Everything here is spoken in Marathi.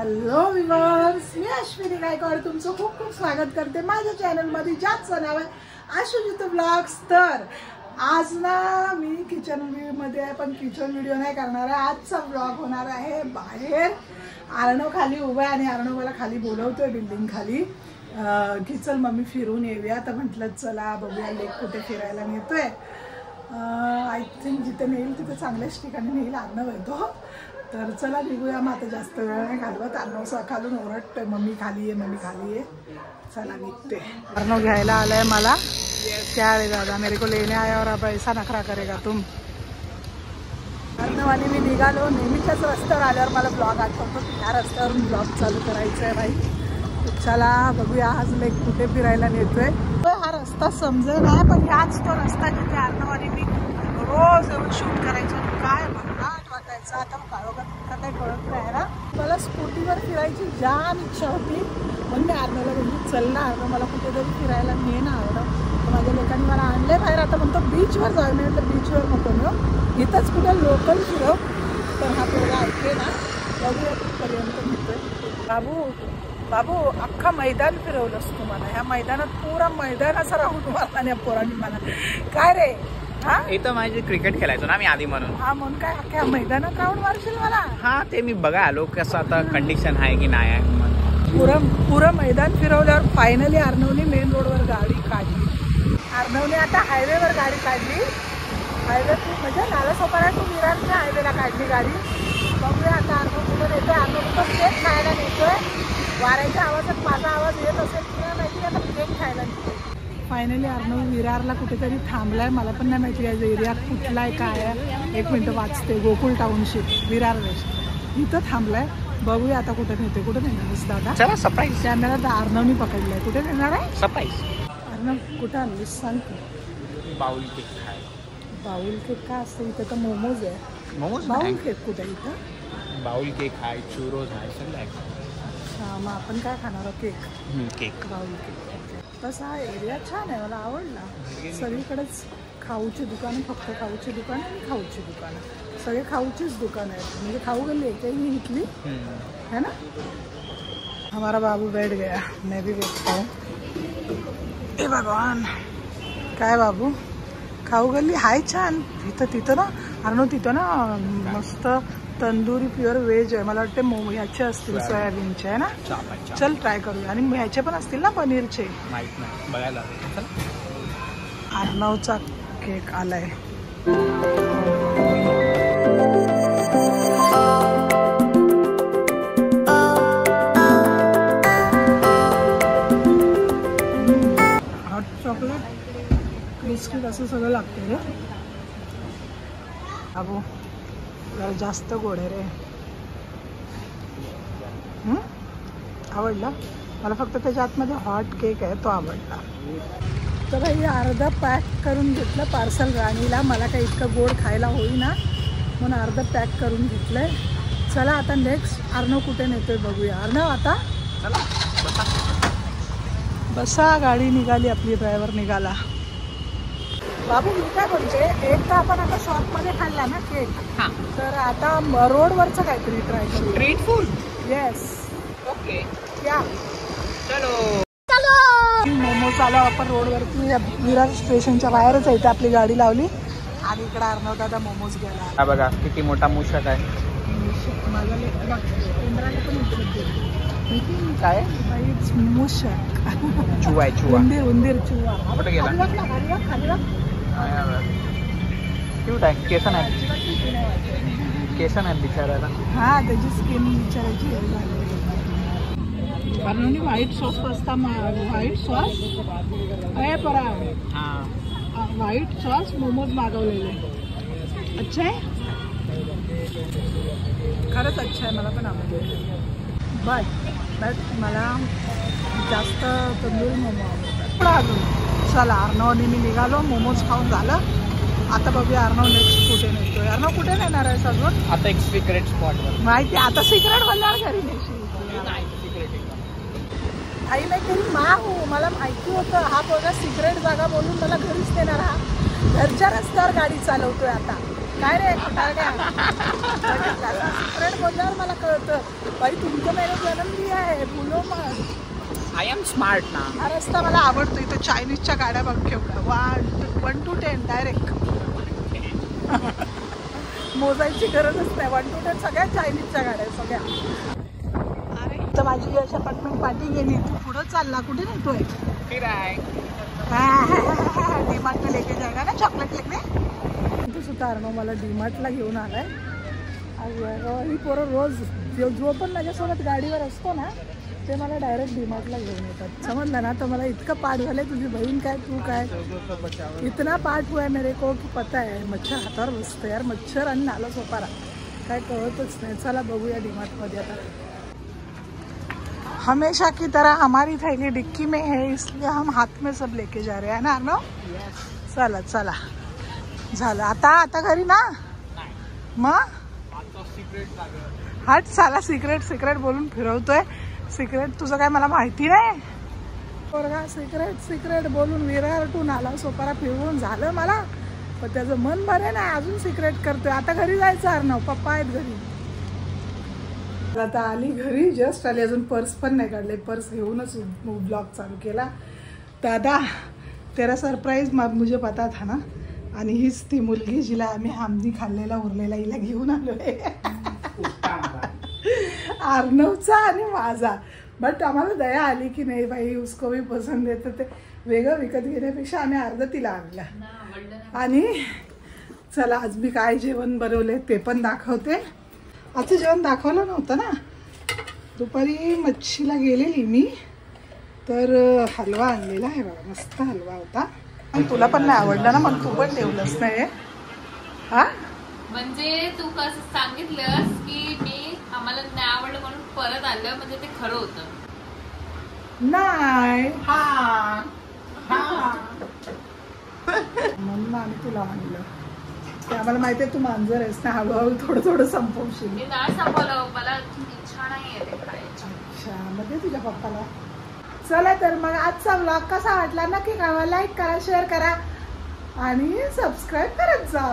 हॅलो व्ह्यूअर्स, मी अश्विनी गायकवाड तुमचं खूप खूप स्वागत करते माझ्या चॅनलमध्ये, ज्याचं नाव आहे आशुजित ब्लॉग्स। तर आज ना मी किचन मध्ये आहे, पण किचन व्हिडिओ नाही करणार आहे। आजचा ब्लॉग होणार आहे बाहेर। अर्णव खाली उभा आहे आणि अर्णव मला खाली बोलवतोय बिल्डिंग खाली की चल मम्मी फिरून येऊया। तर म्हटलं चला बघूया लेक कुठे फिरायला नेतोय। आय थिंक जिथे नेईल तिथे चांगल्याच ठिकाणी नेईल, अर्णव येतो। तर चला निघूया। मग आता जास्त वेळ नाही घालवत। अर्णव खालून ओरडतोय मम्मी खाली ये, मम्मी खाली ये। चला निघते। अर्णव घ्यायला आलाय मला। क्या रे दादा, मेरे को लेने आया और अब ऐसा नखरा करेगा तुम। अर्णव आणि मी निघालो। नेहमीच्याच रस्त्यावर आल्यावर मला ब्लॉग आठवतो की ह्या रस्त्यावरून ब्लॉग चालू करायचा आहे भाई। चला बघूया आज लेक कुठे फिरायला नेतोय। हा रस्ता समजेल नाही, पण ह्याच तो रस्ता जिथे अर्णव आणि मी रोज येऊन शूट करायचो। काय भन्नाट वाटायचं। आता काळोखात काही कळत नाही ना। मला स्कूटीवर फिरायची जाम इच्छा होती, म्हणून मी अर्णवला बोलली चल ना अर्णव मला कुठेतरी फिरायला ने ना अर्णव। तर माझ्या लेकांनी मला आणले बाहेर। आता म्हणतो बीचवर जाऊ। मी म्हटलं बीचवर नको नेऊ, इथंच कुठे लोकल फिरव। तर हा पोरगा ऐकते ना, बघूया कुठपर्यंत नेतोय। बाबू बाबू अख्खा मैदान फिरवलंस तुम्हाला। ह्या मैदानात पुरा मैदान असं राहून मारला या पोरांनी मला। काय रे हा, इथं माझे क्रिकेट खेळायचो ना मी आधी म्हणून। हा म्हणून काय अख्ख्या मैदानात राहून मारशील मला? हा ते मी बघा आलो कसं आता कंडिशन आहे की नाही आहे। पुरं मैदान फिरवल्यावर फायनली अर्णवने मेन रोडवर गाडी काढली। अर्णवने आता हायवेवर गाडी काढली। हायवे म्हणजे नालासोपारा टू विरारच्या हायवेला काढली गाडी। बघूया आता अर्णव कुठं येतोय। अर्णव कुठं केक खायला नेतोय। वाऱ्याच्या आवाजात माझा आवाज येत असेल किंवा माहिती आता केक खायला नेतोय। फायनली अर्णव विरारला कुठेतरी थांबलाय। मला पण नाही माहिती आहे एरिया कुठला आहे काय आहे। एक मिनटं वाचते। गोकुल टाउनशिप विरार वेस्ट इथं थांबलाय। बघूया आता कुठे नेते। कुठे नेणार दादा? चला सरप्राईज। कॅमेरा तर अर्णवनी पकडलाय। कुठे नेणार आहे सरप्राईज? अर्णव कुठं आणलीस सांग की? बाउल केक खाय। बाउल केक का असतं? इथं तर मोमोज आहे। मोमोज? बाउल केक कुठे इथं? बाउल केक आहे, चुरोज आहे, सगळं आहे। हां मग आपण काय खाणार आहोत? केक। Cake bowl cake. तसा हा एरिया छान आहे, मला आवडला। सगळीकडेच खाऊची दुकानं, फक्त खाऊची दुकानं आणि खाऊची दुकानं। सगळे खाऊचीच दुकानं आहेत, म्हणजे खाऊ गल्ली आहे काही मी इथली है ना। हमारा बाबू बैठ गया, मैं भी बैठता हूँ। ए भगवान, काय बाबू खाऊ गल्ली हाय छान। तिथं ना अर्णव तिथं ना मस्त तंदुरी प्युअर व्हेज आहे। मला वाटते ह्याचे असतील सोयाबीनचे आहे ना। चल ट्राय करूया। आणि ह्याचे पण असतील ना पनीरचे, माहित नाही बघायला। अर्णवचा केक आलाय। हॉट चॉकलेट बिस्किट असं सगळं लागतं रे बाबू। जरा जास्त गोड आहे रे। आवडला मला। फक्त त्याच्या आतमध्ये हॉट केक आहे तो आवडला। तर हे अर्धा पॅक करून घेतलं पार्सल राणीला। मला काही इतकं गोड खायला होईना म्हणून अर्धा पॅक करून घेतलंय। चला आता नेक्स्ट अर्णव कुठे नेतोय बघूया। अर्णव आता चला बसा, गाडी निघाली आपली, ड्रायव्हर निघाला। बाबू मी काय बोलते, एक तर आपण आता शॉपमध्ये खाल्ला ना केक, तर आता रोडवरचं काहीतरी ट्राय करू। Street food? येस। ओके या चलो। मोमोज आला आपण रोडवरती। विरार स्टेशनच्या बाहेरच आहे, इथे आपली गाडी लावली आणि इकडे अर्णव दादा मोमोज घ्यायला। हा बघा किती मोठा मूषक आहे। माझा केंद्राला पण काय मूषक? चुवा आहे, चुवा। उंदीर चुवा कुठे गेला? क्यूट आहे। केसन आहे, केसन आहे बिचारायला। हा त्याची स्किन विचारायची कारण white sauce pasta. White sauce आहे परा। व्हाईट सॉस मोमोज मागवलेले। अच्छा आहे, खरंच अच्छा आहे, मला पण आवडले। बट मला जास्त तंदुरी मोमो आवडतात अजून। चला अर्णवने मी निघालो, मोमोज खाऊन झालं। आता बघूया अर्णव नेक्स्ट कुठे नेतोय। अर्णव कुठे नेणार आहे अजून? आता एक सिक्रेट स्पॉट माहिती। आता सिक्रेट बोलणार घरी नेशील? आई मैं तेरी माँ हूँ, मला माहिती होतं हा पोरगा सिक्रेट जागा बोलून मला घरीच नेणार। हा घरच्या रस्त्यावर गाडी चालवतोय आता। काय रे सिक्रेट बोलल्यावर मला कळतं बाई तुमचं मेरे जन्म दिया आहे बोलो मग आय एम स्मार्ट ना. हा रस्ता मला आवडतो. इथं चायनीजच्या गाड्या बघ केवढ्या 1 to 10 डायरेक्ट. मोजायची गरजच नाही. 1 to 10 सगळ्या चायनीजच्या गाड्या सगळ्या. अरे इथं माझी अशा पटपट पाठी गेली. तू पुढं चालला कुठे नेतोय? फिराय डीमार्ट में लेके जाएगा ना चॉकलेट लेके. तू सुद्धा अर्णव मला डीमार्टला घेऊन आलाय. ही पोरं रोज जो पण माझ्यासोबत गाडीवर असतो ना ते मला डायरेक्ट डीमार्टला घेऊन येतात. समजलं ना. तर मला इतकं पाठ झालंय. तुझी बहीण काय तू काय इतना पाठ हुआ है मेरे को की पता है. मच्छर हातावर बसतं यार. मच्छर आणि नाला सोपारा काय कळतच नाही. चला बघूया डीमार्टमध्ये आता. हमेशा की तरह हमारी थैली डिक्की में है इसलिए हम हाथ में सब लेके जा रहे हैं ना अर्णव. चला चला झालं आता. आता घरी ना मग हट साला सिक्रेट बोलून फिरवतोय. सिक्रेट तुझं काय मला माहिती नाही. पोरगा सिक्रेट बोलून विरारटून आला सोपारा फिरवून झालं मला. पण त्याचं मन बरं ना अजून सिक्रेट करतोय. आता घरी जायचं अर्णव. पप्पा आहेत घरी. आता आली घरी जस्ट आली. अजून पर्स पण नाही काढले. पर्स घेऊनच ब्लॉग चालू केला. दादा तेरा सरप्राईज मुझे पता था ना. आणि हीच ती मुलगी जिला आम्ही हमदी खाल्लेला उरलेला हिला घेऊन आलोय. अर्णवचा आणि माझा. बट आम्हाला दया आली की नाही बाई उसको भी पसंद येतं. ते वेगळं विकत घेण्यापेक्षा आम्ही अर्ध तिला आणला. आणि चला आज मी काय जेवण बनवले ते पण दाखवते. आजचं जेवण दाखवलं नव्हतं ना. दुपारी मच्छीला गेलेली मी तर हलवा आणलेला आहे बघा. मस्त हलवा होता. तुला पण नाही आवडला ना मग तू पण ठेवलंच नाही. हा म्हणजे तू कसं सांगितलंस की मी आम्हाला नाही आवडलं म्हणून परत आलं म्हणजे ते खरं होतं नाही. हा म्हणून आम्ही तुला आणलं. ते आम्हाला माहिती आहे तू मांजर आहेस ना. हळूहळू थोडं संपवशील. मी नाही संपवलं. मला इच्छा नाही आहे ते खायची. अच्छा मग ते तुझ्या पप्पाला. चला तर मग आजचा व्लॉग कसा वाटला नक्की कळवा. लाईक करा शेअर करा आणि सबस्क्राईब करत जा.